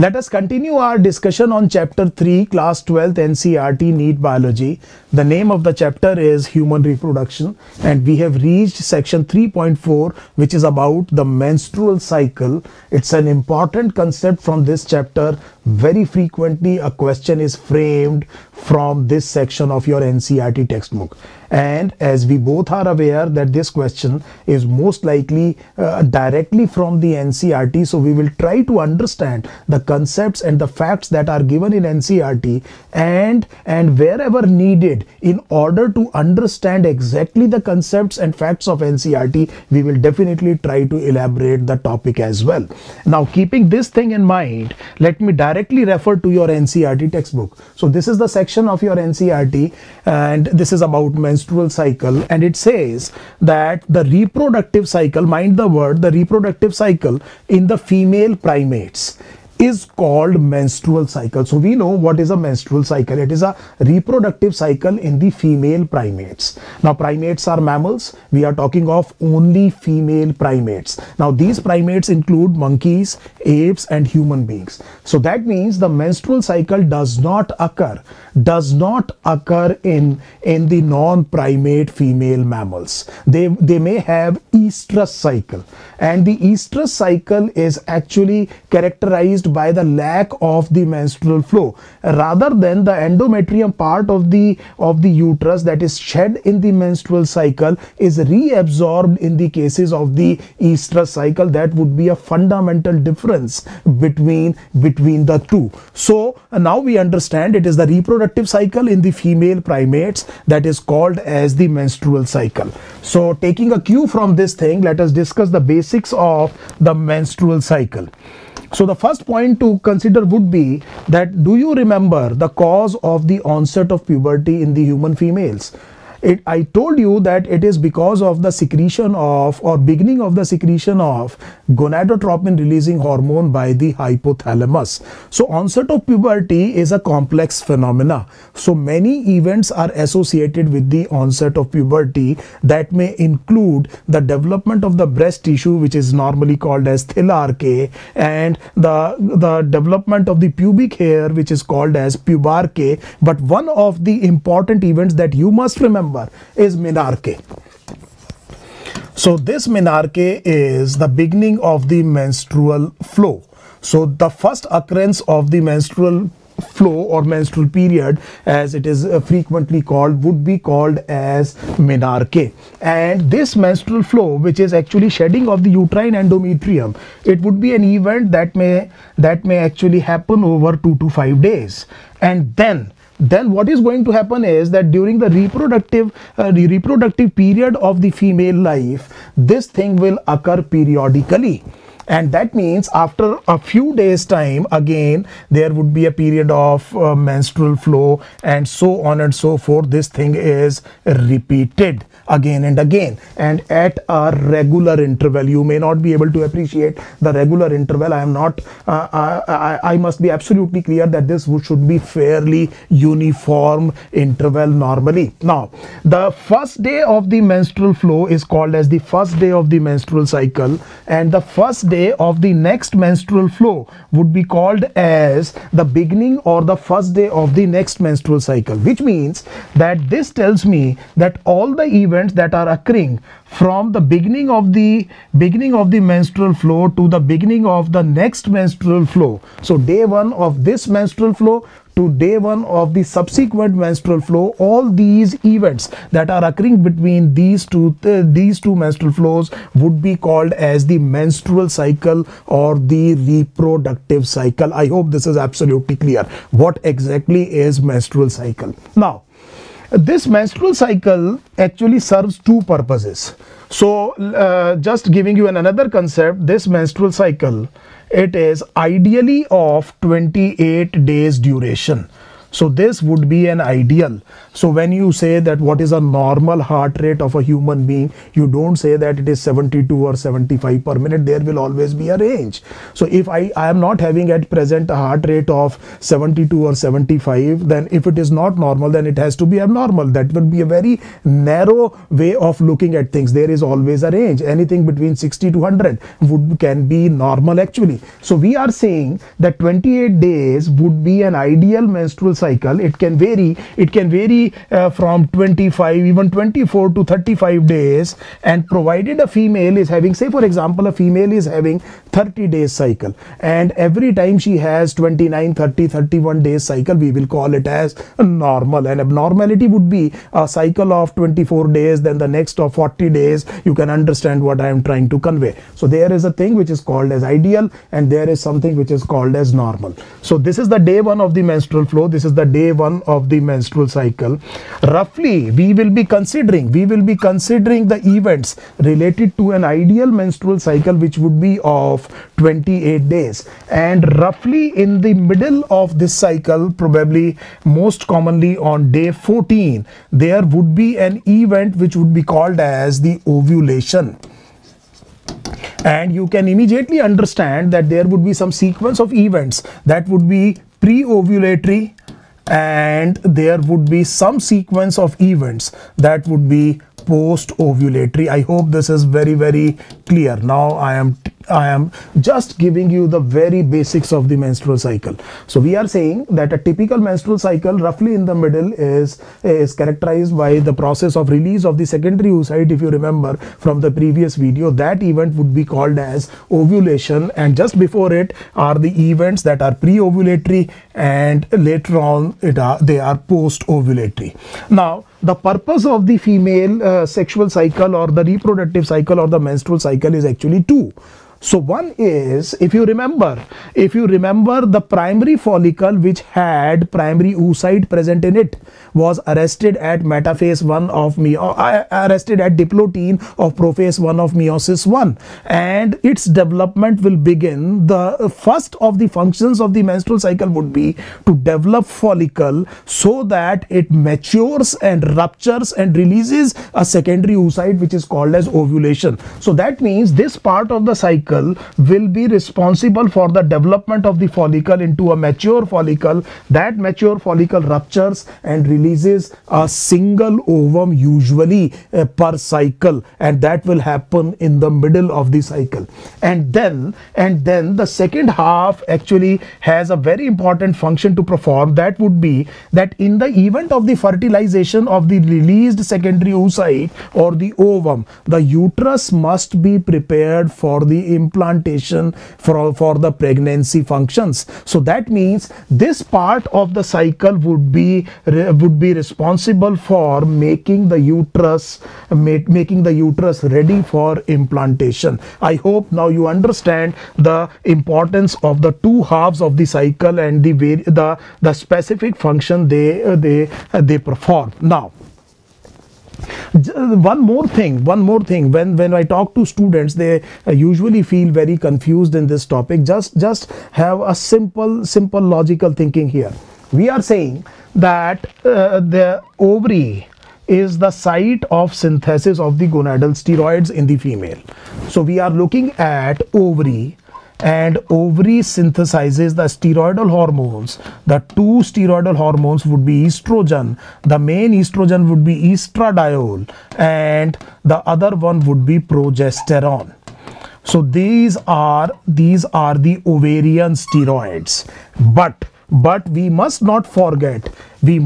Let us continue our discussion on chapter 3, class 12th NCERT NEET biology. The name of the chapter is human reproduction, and we have reached section 3.4, which is about the menstrual cycle. It's an important concept from this chapter. Very frequently a question is framed from this section of your NCERT textbook, and as we both are aware that this question is most likely directly from the NCERT, so we will try to understand the concepts and the facts that are given in NCERT and wherever needed, in order to understand exactly the concepts and facts of NCERT, we will definitely try to elaborate the topic as well. Now, keeping this thing in mind, let me directly refer to your NCERT textbook. So this is the section of your NCERT, and this is about menstrual cycle, and it says that the reproductive cycle, mind the word, the reproductive cycle in the female primates is called menstrual cycle. So we know what is a menstrual cycle. It is a reproductive cycle in the female primates. Now, primates are mammals. We are talking of only female primates. Now, these primates include monkeys, apes, and human beings. So that means the menstrual cycle does not occur in the non-primate female mammals. They may have estrus cycle, and the estrus cycle is actually characterized by the lack of the menstrual flow, rather than the endometrium part of the uterus that is shed in the menstrual cycle is reabsorbed in the cases of the estrus cycle. That would be a fundamental difference between the two. So now we understand it is the reproductive cycle in the female primates that is called as the menstrual cycle. So taking a cue from this thing, let us discuss the basics of the menstrual cycle. So the first point to consider would be that, do you remember the cause of the onset of puberty in the human females? I told you that it is because of the secretion of, or beginning of the secretion of, gonadotropin releasing hormone by the hypothalamus. So onset of puberty is a complex phenomena. So many events are associated with the onset of puberty that may include the development of the breast tissue, which is normally called as thelarche, and the development of the pubic hair, which is called as pubarche. But one of the important events that you must remember is menarche. So this menarche is the beginning of the menstrual flow. So the first occurrence of the menstrual flow or menstrual period, as it is frequently called, would be called as menarche. And this menstrual flow, which is actually shedding of the uterine endometrium, it would be an event that may actually happen over 2 to 5 days. And then what is going to happen is that during the reproductive period of the female life, this thing will occur periodically. And that means after a few days time, again there would be a period of menstrual flow, and so on and so forth. This thing is repeated again and again, and at a regular interval. You may not be able to appreciate the regular interval. I must be absolutely clear that this should be fairly uniform interval normally. Now, the first day of the menstrual flow is called as the first day of the menstrual cycle, and the first day of the next menstrual flow would be called as the beginning or the first day of the next menstrual cycle, which means that this tells me that all the events that are occurring from the beginning of the menstrual flow to the beginning of the next menstrual flow, so day 1 of this menstrual flow to day 1 of the subsequent menstrual flow, all these events that are occurring between these two menstrual flows would be called as the menstrual cycle or the reproductive cycle. I hope this is absolutely clear. What exactly is menstrual cycle? Now, this menstrual cycle actually serves 2 purposes. So just giving you another concept, this menstrual cycle, it is ideally of 28 days duration. So this would be an ideal. So when you say that what is a normal heart rate of a human being, you don't say that it is 72 or 75 per minute. There will always be a range. So if I am not having at present a heart rate of 72 or 75, then if it is not normal, then it has to be abnormal. That will be a very narrow way of looking at things. There is always a range. Anything between 60 to 100 can be normal actually. So we are saying that 28 days would be an ideal menstrual cycle. It can vary from 25, even 24 to 35 days, and provided a female is having, say for example, a female is having 30 days cycle, and every time she has 29, 30, 31 days cycle, we will call it as normal. And abnormality would be a cycle of 24 days, then the next of 40 days. You can understand what I am trying to convey. So there is a thing which is called as ideal, and there is something which is called as normal. So this is the day one of the menstrual flow. This is the day one of the menstrual cycle. Roughly we will be considering the events related to an ideal menstrual cycle, which would be of 28 days. And roughly in the middle of this cycle, probably most commonly on day 14, there would be an event which would be called as the ovulation. And you can immediately understand that there would be some sequence of events that would be pre-ovulatory, and there would be some sequence of events that would be post-ovulatory. I hope this is very, very clear. Now I am just giving you the very basics of the menstrual cycle. So we are saying that a typical menstrual cycle roughly in the middle is characterized by the process of release of the secondary oocyte. If you remember from the previous video, that event would be called as ovulation, and just before it are the events that are pre-ovulatory, and later on they are post-ovulatory. Now the purpose of the female sexual cycle or the reproductive cycle or the menstrual cycle is actually two. So one is, if you remember the primary follicle which had primary oocyte present in it was arrested at metaphase 1 of arrested at diplotin of prophase 1 of meiosis 1, and its development will begin. The first of the functions of the menstrual cycle would be to develop follicle so that it matures and ruptures and releases a secondary oocyte which is called as ovulation. So that means this part of the cycle will be responsible for the development of the follicle into a mature follicle. That mature follicle ruptures and releases a single ovum, usually per cycle, and that will happen in the middle of the cycle. And then the second half actually has a very important function to perform. That would be that in the event of the fertilization of the released secondary oocyte or the ovum, the uterus must be prepared for the implantation for the pregnancy functions. So that means this part of the cycle would be responsible for making the uterus ready for implantation. I hope now you understand the importance of the two halves of the cycle and the specific function they perform. Now one more thing, when I talk to students, they usually feel very confused in this topic. Just have a simple logical thinking here. We are saying that the ovary is the site of synthesis of the gonadal steroids in the female. So we are looking at ovary, and ovary synthesizes the steroidal hormones. The two steroidal hormones would be estrogen. The main estrogen would be estradiol, and the other one would be progesterone. So these are the ovarian steroids. But we must not forget the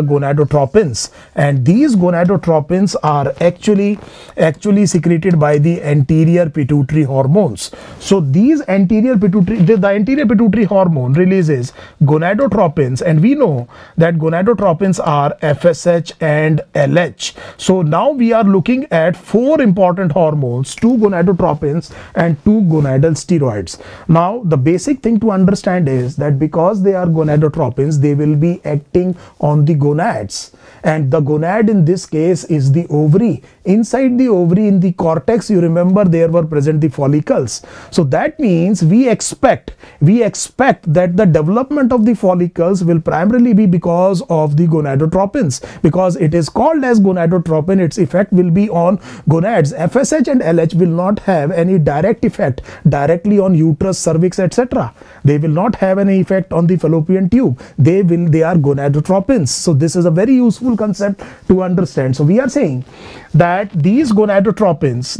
gonadotropins, and these gonadotropins are actually secreted by the anterior pituitary hormones. So these the anterior pituitary hormone releases gonadotropins, and we know that gonadotropins are FSH and LH. So now we are looking at four important hormones, two gonadotropins and two gonadal steroids. Now the basic thing to understand is that because they are gonadotropins, they will be be acting on the gonads, and the gonad in this case is the ovary. Inside the ovary, in the cortex, you remember there were present the follicles. So that means we expect that the development of the follicles will primarily be because of the gonadotropins, because it is called as gonadotropin. Its effect will be on gonads. FSH and LH will not have any direct effect directly on uterus, cervix, etc. They will not have any effect on the fallopian tube. They are gonadotropins. So this is a very useful concept to understand. So we are saying that these gonadotropins,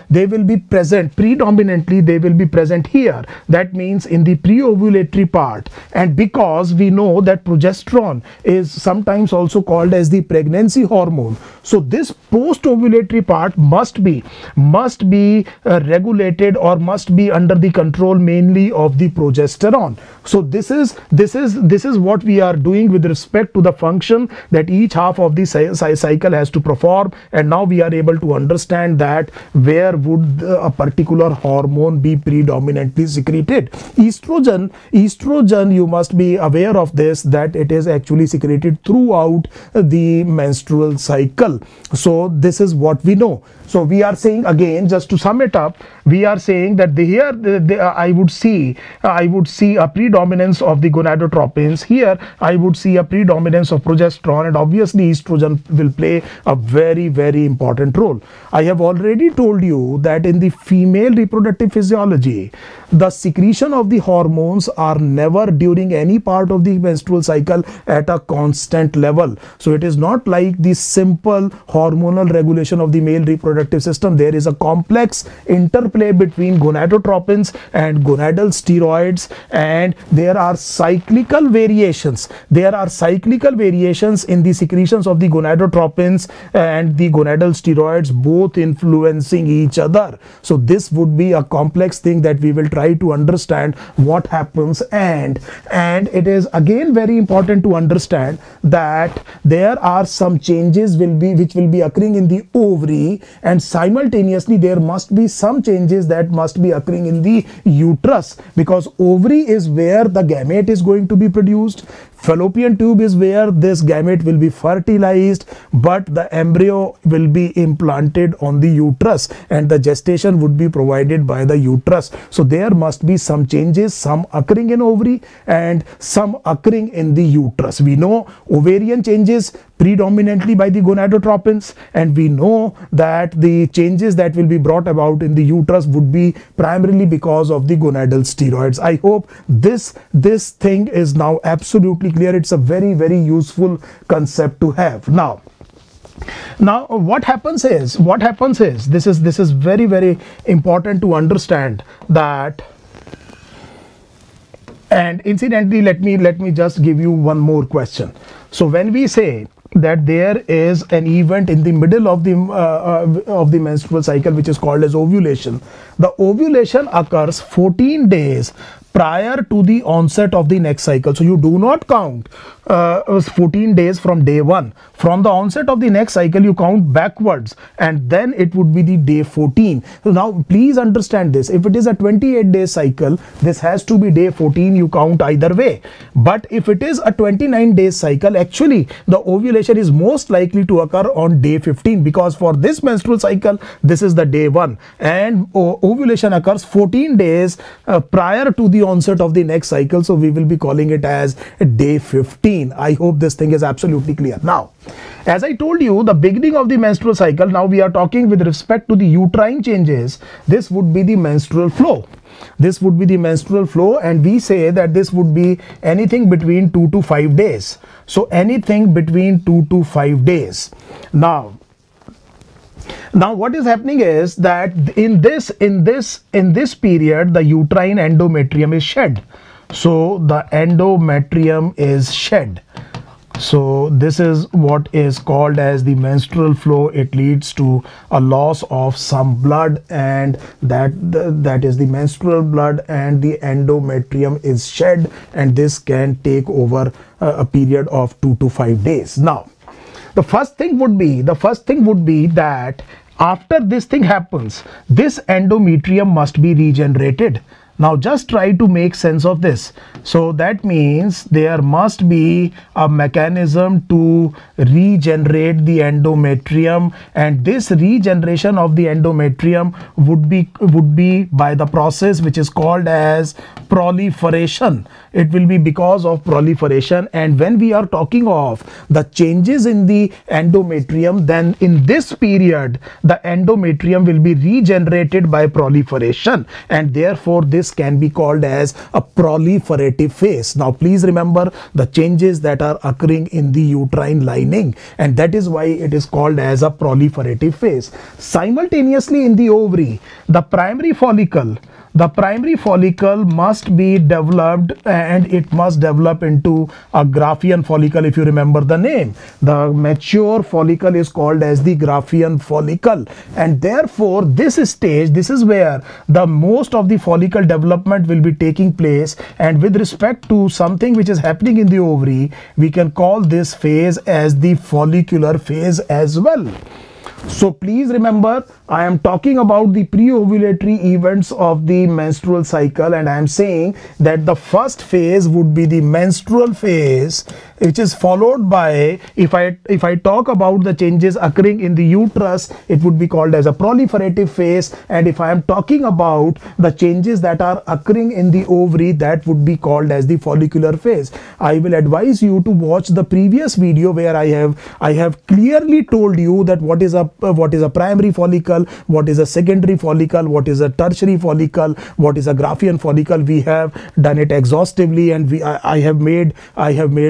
they will be present predominantly, they will be present here. That means in the pre-ovulatory part. And because we know that progesterone is sometimes also called as the pregnancy hormone, so this post-ovulatory part must be regulated, or must be under the control mainly of the progesterone. So this is what we are doing with respect to the function that each half of the cycle has to perform. And now we are able to understand that where would a particular hormone be predominantly secreted. Estrogen, you must be aware of this, that it is actually secreted throughout the menstrual cycle. So this is what we know. So we are saying, again, just to sum it up, we are saying that I would see a predominance of the gonadotropins. Here I would see a predominance of progesterone, and obviously estrogen will play a very, very important role. I have already told you that in the female reproductive physiology, the secretion of the hormones are never during any part of the menstrual cycle at a constant level. So it is not like the simple hormonal regulation of the male reproductive system. There is a complex interplay between gonadotropins and gonadal steroids, and there are cyclical variations. There are cyclical variations in the secretions of the gonadotropins and the gonadal steroids, both influencing each other. So this would be a complex thing that we will try to understand what happens. And it is again very important to understand that there are some changes which will be occurring in the ovary, and simultaneously there must be some changes that must be occurring in the uterus, because ovary is where the gamete is going to be produced. Fallopian tube is where this gamete will be fertilized, but the embryo will be implanted on the uterus, and the gestation would be provided by the uterus. So there must be some changes, some occurring in ovary and some occurring in the uterus. We know ovarian changes predominantly by the gonadotropins, and we know that the changes that will be brought about in the uterus would be primarily because of the gonadal steroids. I hope this thing is now absolutely clear. It's a very, very useful concept to have. Now what happens is this is very, very important to understand that. And incidentally, let me just give you one more question. So when we say that there is an event in the middle of the menstrual cycle which is called as ovulation, the ovulation occurs 14 days prior to the onset of the next cycle. So you do not count 14 days from day 1. From the onset of the next cycle, you count backwards, and then it would be the day 14. So now please understand this. If it is a 28-day cycle, this has to be day 14. You count either way. But if it is a 29-day cycle, actually the ovulation is most likely to occur on day 15, because for this menstrual cycle, this is the day 1, and ovulation occurs 14 days prior to the onset of the next cycle. So we will be calling it as day 15. I hope this thing is absolutely clear. Now, as I told you, the beginning of the menstrual cycle, now we are talking with respect to the uterine changes. This would be the menstrual flow. This would be the menstrual flow, and we say that this would be anything between 2 to 5 days. So anything between 2 to 5 days. Now what is happening is that in this period, the uterine endometrium is shed. So the endometrium is shed. So this is what is called as the menstrual flow. It leads to a loss of some blood, and that is the menstrual blood, and the endometrium is shed, and this can take over a period of 2 to 5 days. Now the first thing would be that after this thing happens, this endometrium must be regenerated. Now just try to make sense of this. So that means there must be a mechanism to regenerate the endometrium, and this regeneration of the endometrium would be by the process which is called as proliferation. It will be because of proliferation. And when we are talking of the changes in the endometrium, then in this period the endometrium will be regenerated by proliferation, and therefore this can be called as a proliferative phase. Now please remember the changes that are occurring in the uterine lining, and that is why it is called as a proliferative phase. Simultaneously in the ovary, the primary follicle must be developed, and it must develop into a Graafian follicle. If you remember the name, the mature follicle is called as the Graafian follicle, and therefore this stage, this is where the most of the follicle development will be taking place. And with respect to something which is happening in the ovary, we can call this phase as the follicular phase as well. So please remember, I am talking about the pre-ovulatory events of the menstrual cycle, and I am saying that the first phase would be the menstrual phase, which is followed by, if I talk about the changes occurring in the uterus, it would be called as a proliferative phase. And if I am talking about the changes that are occurring in the ovary, that would be called as the follicular phase. I will advise you to watch the previous video where I have clearly told you that what is a primary follicle, what is a secondary follicle, what is a tertiary follicle, what is a Graafian follicle. We have done it exhaustively, and I have made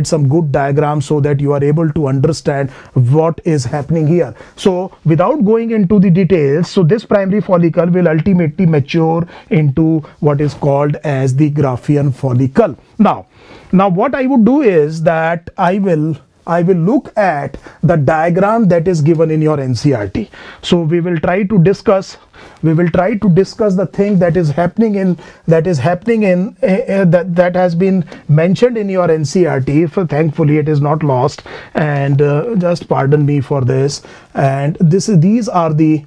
some good diagrams so that you are able to understand what is happening here. So without going into the details, so this primary follicle will ultimately mature into what is called as the Graafian follicle. Now what I would do is that I will look at the diagram that is given in your NCERT. So we will try to discuss the thing that has been mentioned in your NCERT. So thankfully it is not lost, and just pardon me for this. And this is the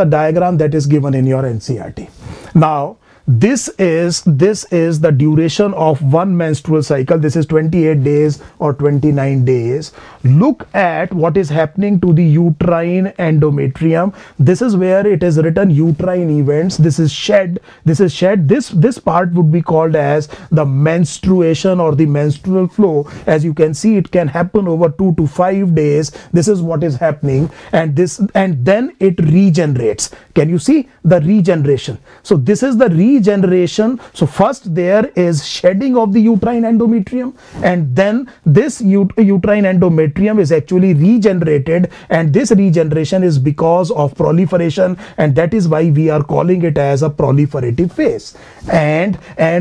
diagram that is given in your NCERT. Now this is the duration of one menstrual cycle. This is 28 days or 29 days. Look at what is happening to the uterine endometrium. This is where it is written uterine events. This is shed. This part would be called as the menstruation or the menstrual flow. As you can see, it can happen over 2 to 5 days. This is what is happening, and then it regenerates. Can you see the regeneration? So this is the regeneration. So first there is shedding of the uterine endometrium, and then this uterine endometrium is actually regenerated, and this regeneration is because of proliferation, and that is why we are calling it as a proliferative phase. And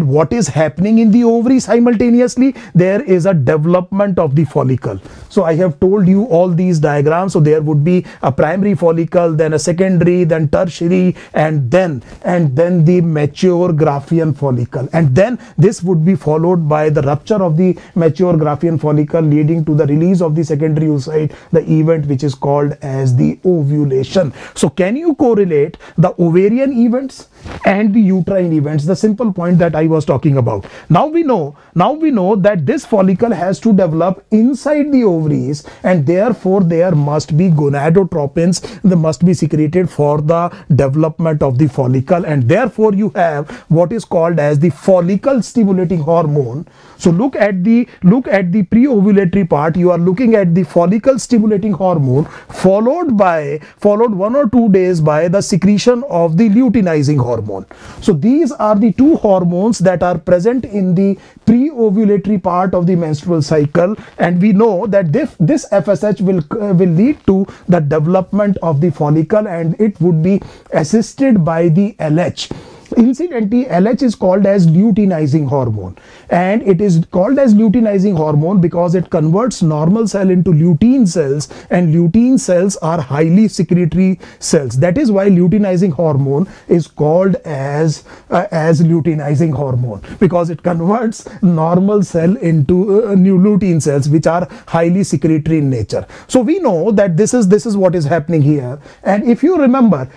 what is happening in the ovary simultaneously? There is a development of the follicle. So I have told you all these diagrams. So there would be a primary follicle, then a secondary, then tertiary, and then the mature Graafian follicle, and then this would be followed by the rupture of the mature Graafian follicle, leading to the release of the secondary oocyte, the event which is called as the ovulation. So can you correlate the ovarian events and the uterine events? The simple point that I was talking about. Now we know that this follicle has to develop inside the ovaries, and therefore there must be gonadotropins that must be secreted for the development of the follicle, and therefore you have what is called as the follicle stimulating hormone. So look at the pre-ovulatory part. You are looking at the follicle stimulating hormone, followed 1 or 2 days by the secretion of the luteinizing hormone. So these are the two hormones that are present in the pre-ovulatory part of the menstrual cycle, and we know that this FSH will lead to the development of the follicle, and it would be assisted by the LH. Incidentally, LH is called as luteinizing hormone, and it is called as luteinizing hormone because it converts normal cell into lutein cells, and lutein cells are highly secretory cells. That is why luteinizing hormone is called as luteinizing hormone, because it converts normal cell into new lutein cells, which are highly secretory in nature. So we know that this is what is happening here. And if you remember,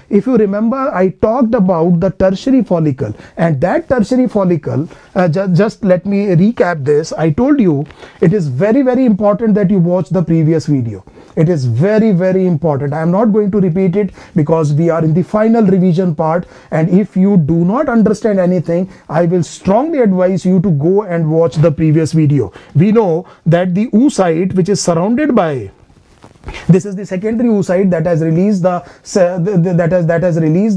I talked about the tertiary tertiary follicle, and that tertiary follicle, just let me recap this. I told you it is very, very important that you watch the previous video. It is very, very important. I am not going to repeat it because we are in the final revision part, and if you do not understand anything, I will strongly advise you to go and watch the previous video. We know that the oocyte, which is surrounded by, this is the secondary oocyte that has released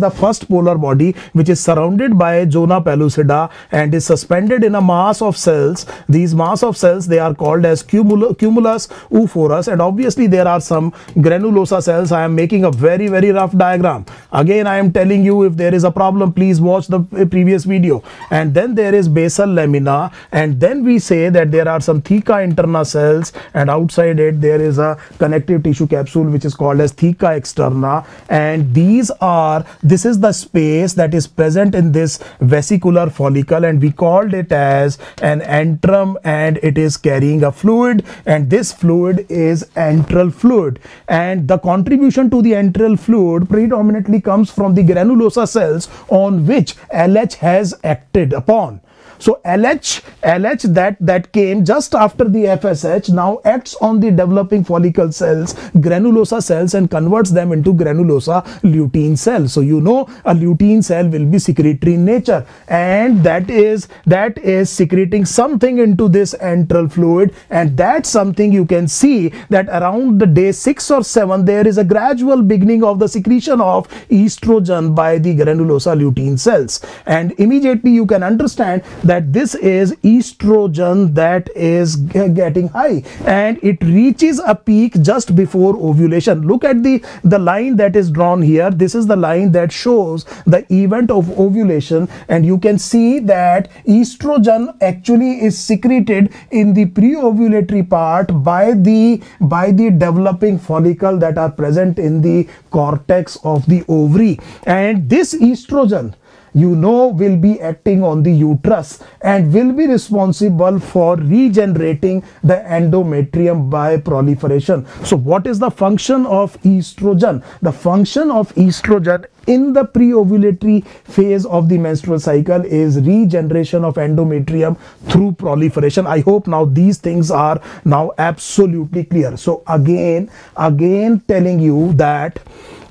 the first polar body, which is surrounded by zona pellucida and is suspended in a mass of cells. These mass of cells, they are called as cumulus oophorus, and obviously there are some granulosa cells. I am making a very, very rough diagram. Again, I am telling you, if there is a problem, please watch the previous video. And then there is basal lamina, and then we say that there are some theca interna cells, and outside it there is a connective tissue capsule which is called as theca externa, and this is the space that is present in this vesicular follicle, and we called it as an antrum, and it is carrying a fluid, and this fluid is antral fluid, and the contribution to the antral fluid predominantly comes from the granulosa cells on which LH has acted upon. So LH that came just after the FSH now acts on the developing follicle cells, granulosa cells, and converts them into granulosa lutein cells. So you know a lutein cell will be secretory in nature, and that is secreting something into this antral fluid, and that's something you can see that around the day 6 or 7 there is a gradual beginning of the secretion of estrogen by the granulosa lutein cells, and immediately you can understand that this is estrogen that is getting high, and it reaches a peak just before ovulation. Look at the line that is drawn here. This is the line that shows the event of ovulation, and you can see that estrogen actually is secreted in the pre-ovulatory part by the developing follicle that are present in the cortex of the ovary, and this estrogen, you know, will be acting on the uterus and will be responsible for regenerating the endometrium by proliferation. So what is the function of estrogen? The function of estrogen in the pre-ovulatory phase of the menstrual cycle is regeneration of endometrium through proliferation. I hope now these things are now absolutely clear. So again telling you that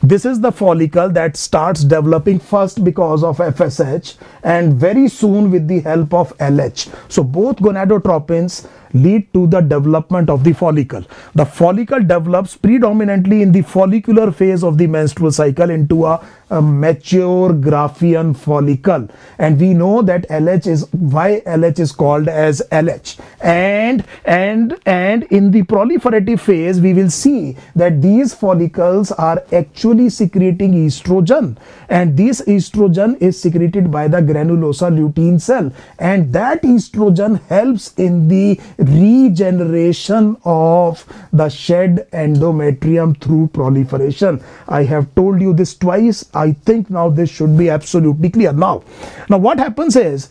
this is the follicle that starts developing first because of FSH and very soon with the help of LH. So both gonadotropins lead to the development of the follicle. The follicle develops predominantly in the follicular phase of the menstrual cycle into a mature Graafian follicle, and we know that LH is why LH is called as LH, and in the proliferative phase we will see that these follicles are actually secreting estrogen, and this estrogen is secreted by the granulosa lutein cell, and that estrogen helps in the regeneration of the shed endometrium through proliferation. I have told you this twice. I think now this should be absolutely clear. Now what happens is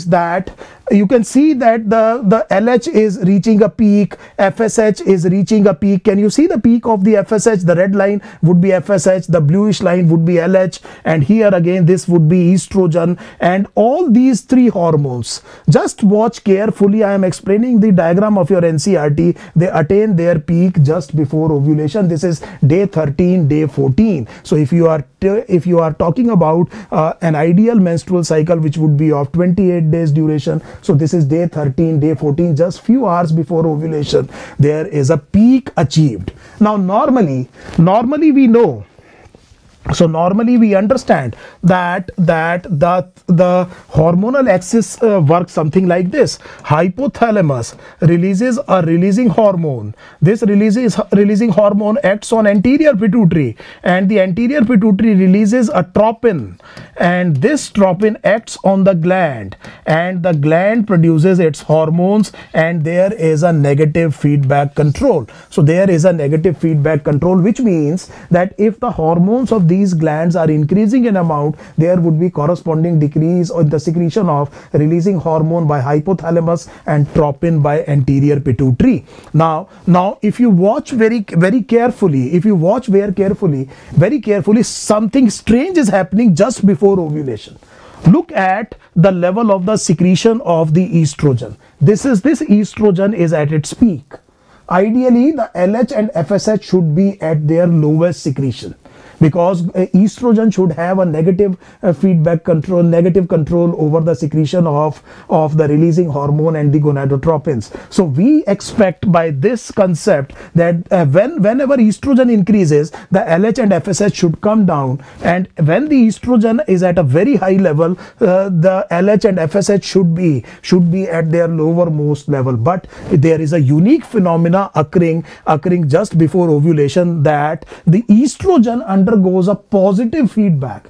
that you can see that the LH is reaching a peak, FSH is reaching a peak. Can you see the peak of the FSH? The red line would be FSH, the bluish line would be LH, and here again this would be estrogen, and all these three hormones, just watch carefully. I am explaining the diagram of your NCERT. They attain their peak just before ovulation. This is day 13, day 14. So if you are talking about an ideal menstrual cycle which would be of 28 days duration, so this is day 13, day 14, just few hours before ovulation there is a peak achieved. Now normally we know, so normally we understand that the hormonal axis works something like this. Hypothalamus releases a releasing hormone. This releasing hormone acts on anterior pituitary, and the anterior pituitary releases a tropin, and this tropin acts on the gland, and the gland produces its hormones, and there is a negative feedback control. So there is a negative feedback control, which means that if the hormones of these these glands are increasing in amount, there would be corresponding decrease in the secretion of releasing hormone by hypothalamus and tropin by anterior pituitary. Now if you watch very carefully, very carefully, something strange is happening just before ovulation. Look at the level of the secretion of the estrogen. This estrogen is at its peak. Ideally, the LH and FSH should be at their lowest secretion, because estrogen should have a negative feedback control, negative control over the secretion of the releasing hormone and the gonadotropins. So we expect by this concept that whenever estrogen increases, the LH and FSH should come down, and when the estrogen is at a very high level, the LH and FSH should be at their lowermost level. But there is a unique phenomena occurring just before ovulation, that the estrogen undergoes a positive feedback.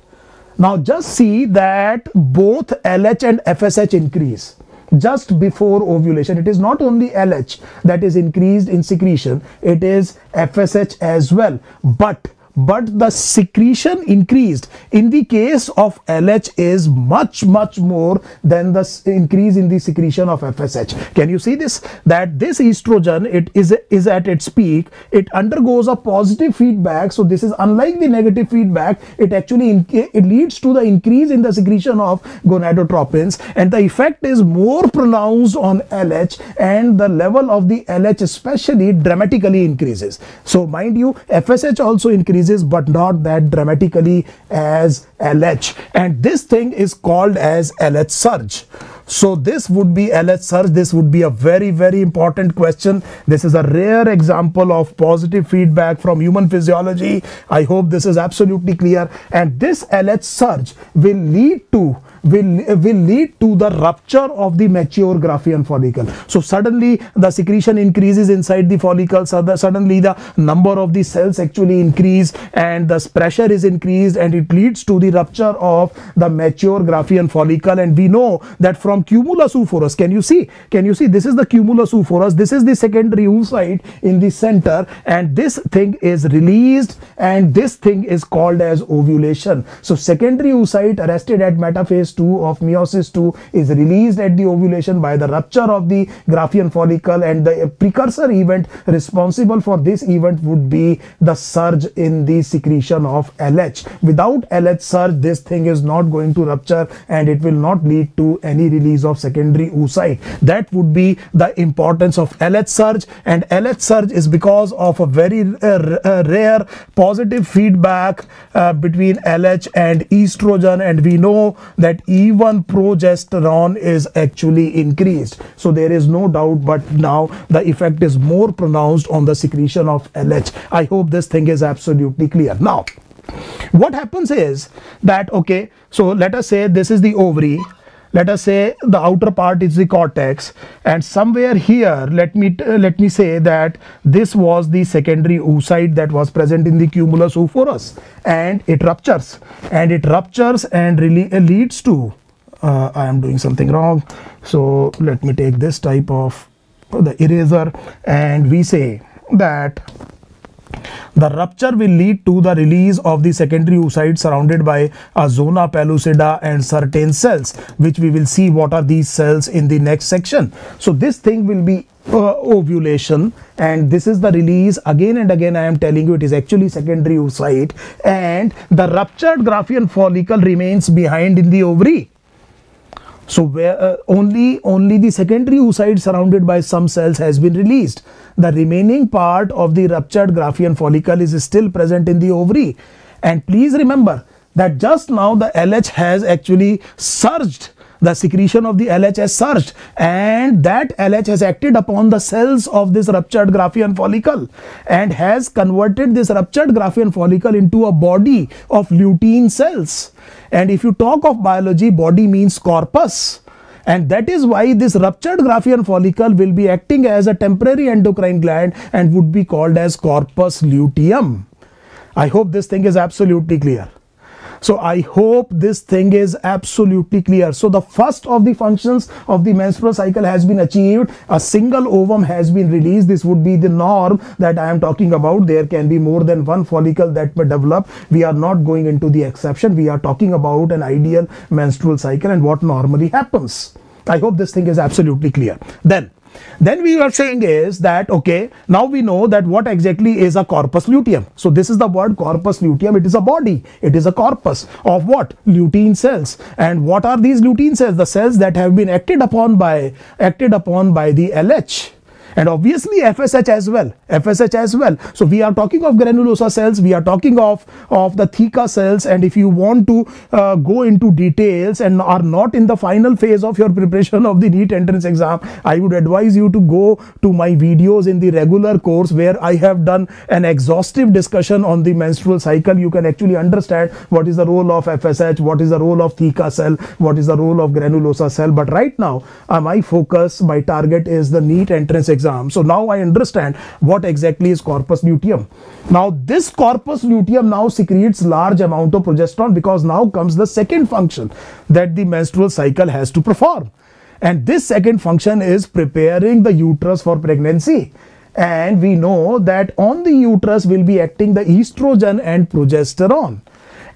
Now just see that both LH and FSH increase just before ovulation. It is not only LH that is increased in secretion, it is FSH as well, but the secretion increased in the case of LH is much more than the increase in the secretion of FSH. Can you see this? That this estrogen, it is at its peak, it undergoes a positive feedback. So this is unlike the negative feedback. It actually it leads to the increase in the secretion of gonadotropins, and the effect is more pronounced on LH, and the level of the LH especially dramatically increases. So mind you, FSH also increases, but not that dramatically as LH, and this thing is called as LH surge. So this would be LH surge. This would be a very important question. This is a rare example of positive feedback from human physiology. I hope this is absolutely clear, and this LH surge will lead to the rupture of the mature Graafian follicle. So suddenly the secretion increases inside the follicle, so suddenly the number of the cells actually increase, and the pressure is increased, and it leads to the rupture of the mature Graafian follicle. And we know that from cumulus oophorus, can you see this is the cumulus oophorus, this is the secondary oocyte in the center, and this thing is released, and this thing is called as ovulation. So secondary oocyte arrested at metaphase 2 of meiosis 2 is released at the ovulation by the rupture of the Graafian follicle, and the precursor event responsible for this event would be the surge in the secretion of LH. Without LH surge, this thing is not going to rupture, and it will not lead to any release of secondary oocyte. That would be the importance of LH surge, and LH surge is because of a very rare positive feedback between LH and estrogen, and we know that even progesterone is actually increased. So there is no doubt, but now the effect is more pronounced on the secretion of LH. I hope this thing is absolutely clear. Now what happens is that, okay, so let us say this is the ovary, let us say the outer part is the cortex, and somewhere here let me say that this was the secondary oocyte that was present in the cumulus oophorus, and it ruptures and really leads to I am doing something wrong, so let me take this type of the eraser, and we say that the rupture will lead to the release of the secondary oocyte surrounded by a zona pellucida and certain cells, which we will see what are these cells in the next section. So this thing will be ovulation, and this is the release. Again and again I am telling you, it is actually secondary oocyte, and the ruptured Graafian follicle remains behind in the ovary. So where only the secondary oocyte surrounded by some cells has been released. The remaining part of the ruptured Graafian follicle is still present in the ovary. And please remember that just now the LH has actually surged. The secretion of the LH has surged, and that LH has acted upon the cells of this ruptured Graafian follicle and has converted this ruptured Graafian follicle into a body of lutein cells. And if you talk of biology, body means corpus. And that is why this ruptured Graafian follicle will be acting as a temporary endocrine gland and would be called as corpus luteum. I hope this thing is absolutely clear. So I hope this thing is absolutely clear. So the first of the functions of the menstrual cycle has been achieved. A single ovum has been released. This would be the norm that I am talking about. There can be more than one follicle that may develop. We are not going into the exception. We are talking about an ideal menstrual cycle and what normally happens. I hope this thing is absolutely clear. Then we are saying is that, okay, now we know that what exactly is a corpus luteum. So this is the word corpus luteum. It is a body. It is a corpus of what? Lutein cells. And what are these lutein cells? The cells that have been acted upon by the LH. And obviously FSH as well. So we are talking of granulosa cells, we are talking of the theca cells, and if you want to go into details and are not in the final phase of your preparation of the NEET entrance exam, I would advise you to go to my videos in the regular course where I have done an exhaustive discussion on the menstrual cycle. You can actually understand what is the role of FSH, what is the role of theca cell, what is the role of granulosa cell. But right now my focus, my target is the NEET entrance exam. So now I understand what exactly is corpus luteum. Now this corpus luteum now secretes large amount of progesterone, because now comes the second function that the menstrual cycle has to perform. And this second function is preparing the uterus for pregnancy. And we know that on the uterus will be acting the estrogen and progesterone.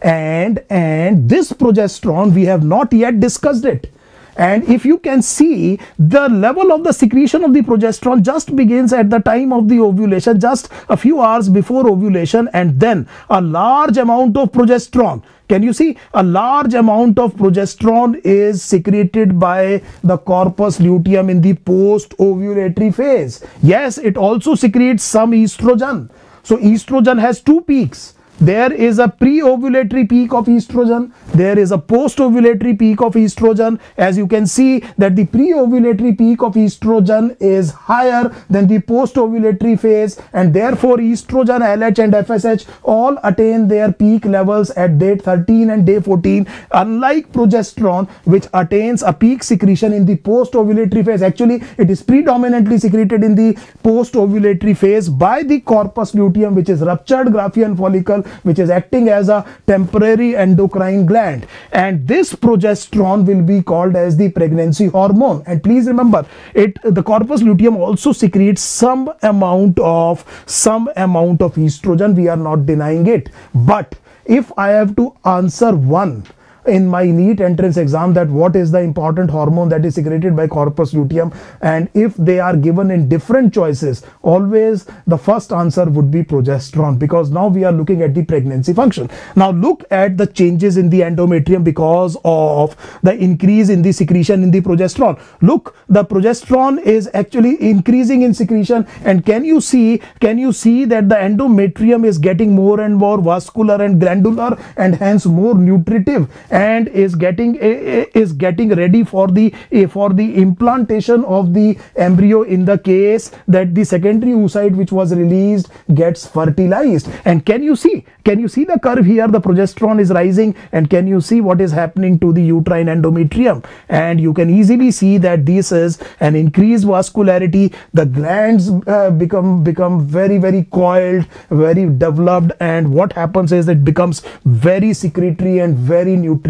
And this progesterone, we have not yet discussed it. And if you can see, the level of the secretion of the progesterone just begins at the time of the ovulation, just a few hours before ovulation, and then a large amount of progesterone. Can you see? A large amount of progesterone is secreted by the corpus luteum in the post-ovulatory phase. Yes, it also secretes some estrogen. So estrogen has two peaks. There is a pre-ovulatory peak of estrogen, there is a post-ovulatory peak of estrogen. As you can see that the pre-ovulatory peak of estrogen is higher than the post-ovulatory phase, and therefore estrogen, LH and FSH all attain their peak levels at day 13 and day 14, unlike progesterone, which attains a peak secretion in the post-ovulatory phase. Actually, it is predominantly secreted in the post-ovulatory phase by the corpus luteum, which is ruptured Graafian follicle, which is acting as a temporary endocrine gland. And this progesterone will be called as the pregnancy hormone. And please remember, the corpus luteum also secretes some amount of estrogen. We are not denying it. But if I have to answer one in my NEET entrance exam, that what is the important hormone that is secreted by corpus luteum, and if they are given in different choices, always the first answer would be progesterone, because now we are looking at the pregnancy function. Now look at the changes in the endometrium because of the increase in the secretion in the progesterone. Look, the progesterone is actually increasing in secretion, and can you see that the endometrium is getting more and more vascular and glandular, and hence more nutritive, and is getting ready for the implantation of the embryo in the case that the secondary oocyte which was released gets fertilized. And can you see the curve here? The progesterone is rising, and can you see what is happening to the uterine endometrium? And you can easily see that this is an increased vascularity. The glands become very, very coiled, very developed, and what happens is it becomes very secretory and very nutritive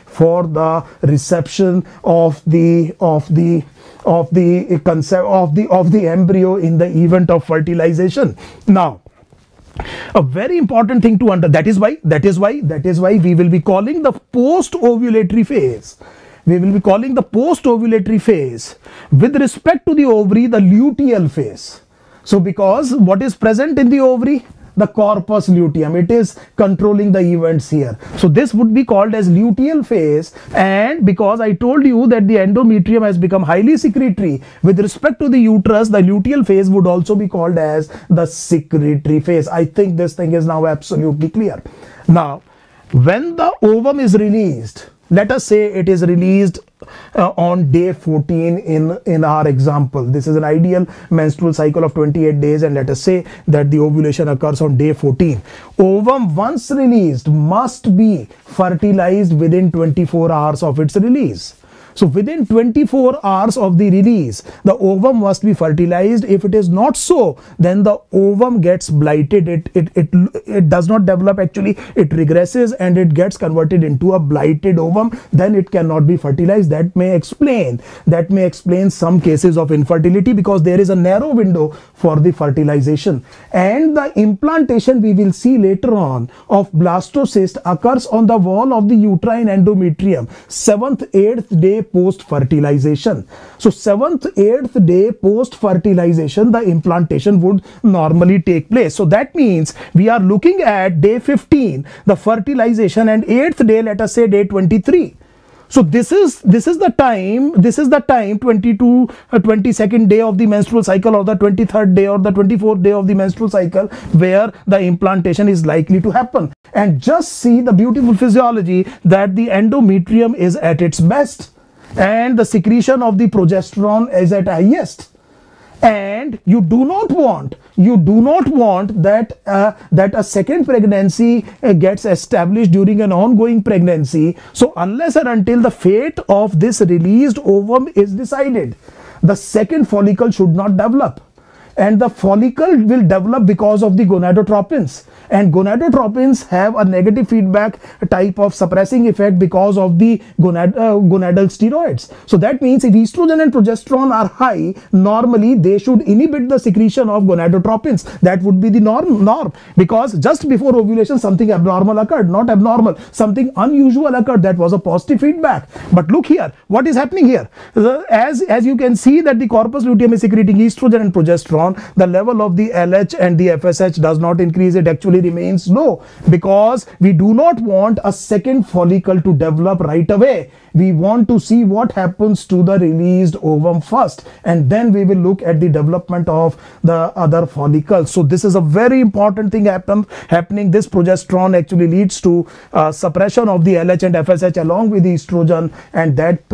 for the reception of the embryo in the event of fertilization. Now, a very important thing to understand, that is why we will be calling the post-ovulatory phase. We will be calling the post-ovulatory phase with respect to the ovary the luteal phase. So because what is present in the ovary? The corpus luteum, it is controlling the events here. So this would be called as luteal phase, and because I told you that the endometrium has become highly secretory with respect to the uterus, the luteal phase would also be called as the secretory phase. I think this thing is now absolutely clear. Now, when the ovum is released, let us say it is released on day 14 in our example. This is an ideal menstrual cycle of 28 days, and let us say that the ovulation occurs on day 14. Ovum, once released, must be fertilized within 24 hours of its release. So within 24 hours of the release, the ovum must be fertilized. If it is not so, then the ovum gets blighted. It does not develop, actually it regresses and it gets converted into a blighted ovum. Then it cannot be fertilized. That may explain some cases of infertility, because there is a narrow window for the fertilization. And the implantation, we will see later on, of blastocyst occurs on the wall of the uterine endometrium 7th 8th day post fertilization. So 7th 8th day post fertilization, the implantation would normally take place. So that means we are looking at day 15 the fertilization, and 8th day, let us say day 23. So this is the time 22nd day of the menstrual cycle, or the 23rd day or the 24th day of the menstrual cycle, where the implantation is likely to happen. And just see the beautiful physiology, that the endometrium is at its best and the secretion of the progesterone is at highest. And you do not want that a second pregnancy gets established during an ongoing pregnancy. So unless and until the fate of this released ovum is decided, the second follicle should not develop. And the follicle will develop because of the gonadotropins, and gonadotropins have a negative feedback type of suppressing effect because of the gonadal steroids. So that means if estrogen and progesterone are high, normally they should inhibit the secretion of gonadotropins. That would be the norm, because just before ovulation something abnormal occurred, not abnormal, something unusual occurred. That was a positive feedback. But look here, what is happening here? As you can see that the corpus luteum is secreting estrogen and progesterone, the level of the LH and the FSH does not increase, it actually remains low, because we do not want a second follicle to develop right away. We want to see what happens to the released ovum first, and then we will look at the development of the other follicles. So this is a very important thing happening. This progesterone actually leads to suppression of the LH and FSH along with the estrogen, and that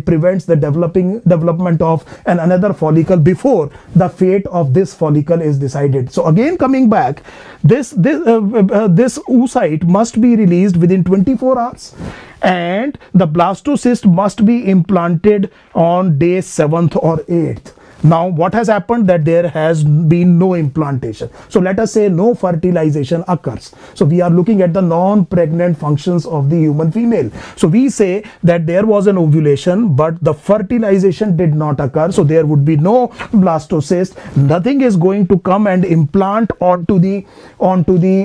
prevents the development of another follicle before the fate of this follicle is decided. So again, coming back, this oocyte must be released within 24 hours, and the blastocyst must be implanted on day 7th or 8th. Now what has happened, that there has been no implantation. So let us say no fertilization occurs. So we are looking at the non-pregnant functions of the human female. So we say that there was an ovulation, but the fertilization did not occur. So there would be no blastocyst. Nothing is going to come and implant onto the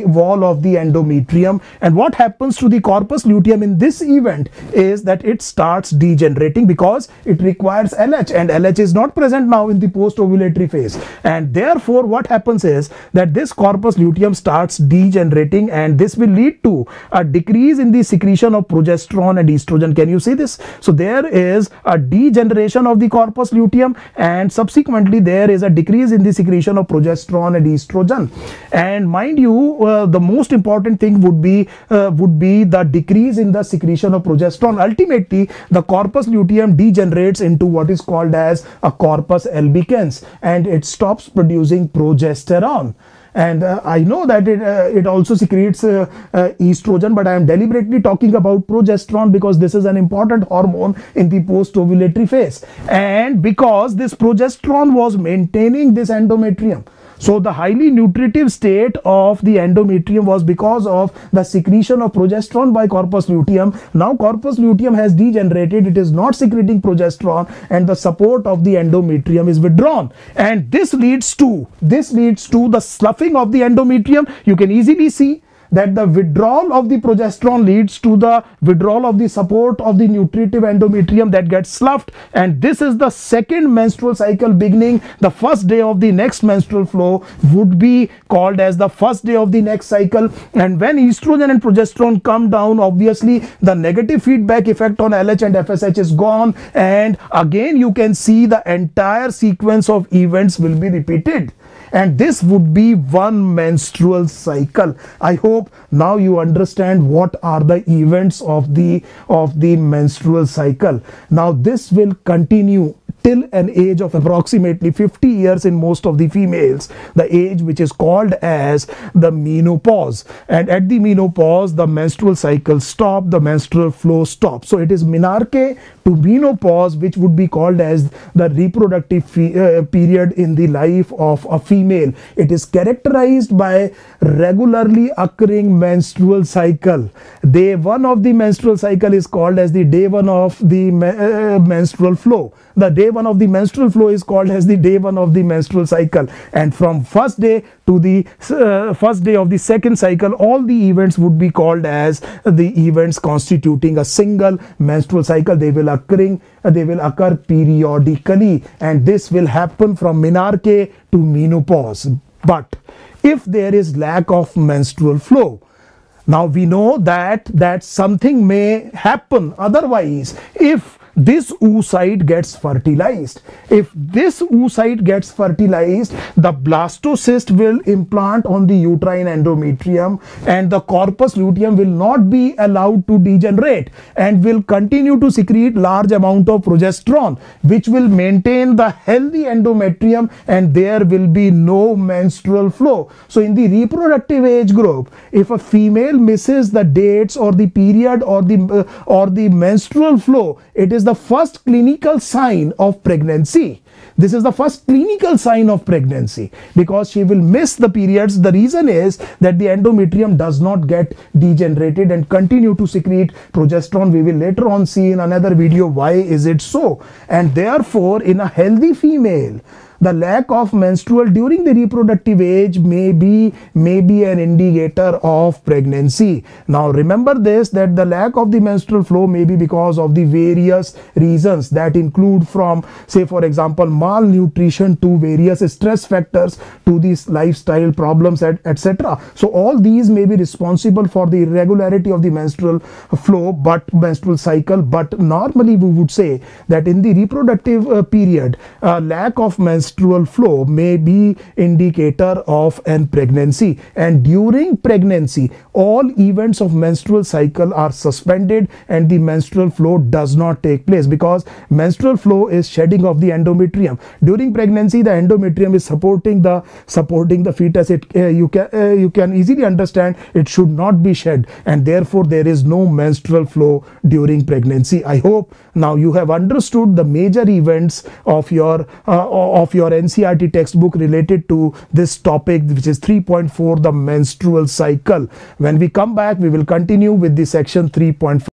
wall of the endometrium. And what happens to the corpus luteum in this event is that it starts degenerating, because it requires LH, and LH is not present now in the post-ovulatory phase. And therefore what happens is that this corpus luteum starts degenerating, and this will lead to a decrease in the secretion of progesterone and estrogen. Can you see this? So there is a degeneration of the corpus luteum, and subsequently there is a decrease in the secretion of progesterone and estrogen. And mind you, the most important thing would be the decrease in the secretion of progesterone. Ultimately the corpus luteum degenerates into what is called as a corpus albicans, and it stops producing progesterone. And I know that it also secretes estrogen, but I am deliberately talking about progesterone because this is an important hormone in the post-ovulatory phase, and because this progesterone was maintaining this endometrium. So the highly nutritive state of the endometrium was because of the secretion of progesterone by corpus luteum. Now corpus luteum has degenerated, it is not secreting progesterone, and the support of the endometrium is withdrawn, and this leads to the sloughing of the endometrium. You can easily see that the withdrawal of the progesterone leads to the withdrawal of the support of the nutritive endometrium that gets sloughed, and this is the second menstrual cycle beginning. The first day of the next menstrual flow would be called as the first day of the next cycle, and when estrogen and progesterone come down, obviously the negative feedback effect on LH and FSH is gone, and again you can see the entire sequence of events will be repeated, and this would be one menstrual cycle. I hope now you understand what are the events of the menstrual cycle. Now this will continue till an age of approximately 50 years in most of the females, the age which is called as the menopause. And at the menopause, the menstrual cycle stops, the menstrual flow stops. So it is menarche to menopause, which would be called as the reproductive period in the life of a female. It is characterized by regularly occurring menstrual cycle. Day 1 of the menstrual cycle is called as the day 1 of the menstrual flow. The day 1 of the menstrual flow is called as the day 1 of the menstrual cycle. And from first day to the first day of the second cycle, all the events would be called as the events constituting a single menstrual cycle. They will occur periodically, and this will happen from menarche to menopause. But if there is lack of menstrual flow, now we know that something may happen otherwise if this oocyte gets fertilized. If this oocyte gets fertilized, the blastocyst will implant on the uterine endometrium, and the corpus luteum will not be allowed to degenerate and will continue to secrete large amount of progesterone, which will maintain the healthy endometrium, and there will be no menstrual flow. So in the reproductive age group, if a female misses the dates or the period or the menstrual flow, it is the first clinical sign of pregnancy. This is the first clinical sign of pregnancy, because she will miss the periods. The reason is that the endometrium does not get degenerated and continue to secrete progesterone. We will later on see in another video why is it so. And therefore, in a healthy female, the lack of menstrual during the reproductive age may be an indicator of pregnancy. Now remember this, that the lack of the menstrual flow may be because of the various reasons that include from, say for example, malnutrition to various stress factors to these lifestyle problems, etc. So all these may be responsible for the irregularity of the menstrual flow, but menstrual cycle. But normally we would say that in the reproductive period, lack of menstrual flow may be indicator of an pregnancy. And during pregnancy, all events of menstrual cycle are suspended and the menstrual flow does not take place, because menstrual flow is shedding of the endometrium. During pregnancy, the endometrium is supporting the fetus. You can easily understand it should not be shed, and therefore there is no menstrual flow during pregnancy. I hope now you have understood the major events of your NCERT textbook related to this topic, which is 3.4, the menstrual cycle. When we come back, we will continue with the section 3.5.